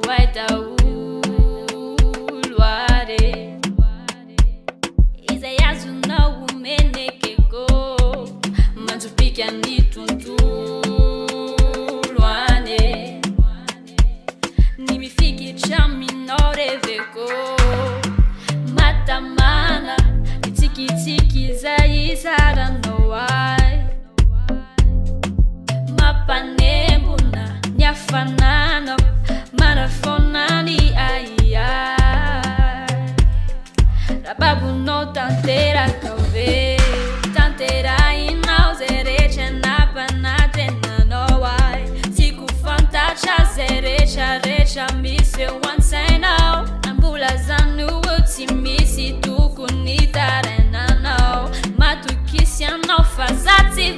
waita ulware ize yazu na umenekeko matupika nituntulwane nimifiki chami noreveko matamana itikitiki zaisara nowai mapanembuna nyafanano marafonani aiai rababu no tantera kave tantera inauzereche napanatena nowai siku fantacha zerecha recha mise once now ambula zanu utimisi tukunitarena no matukisia no fazati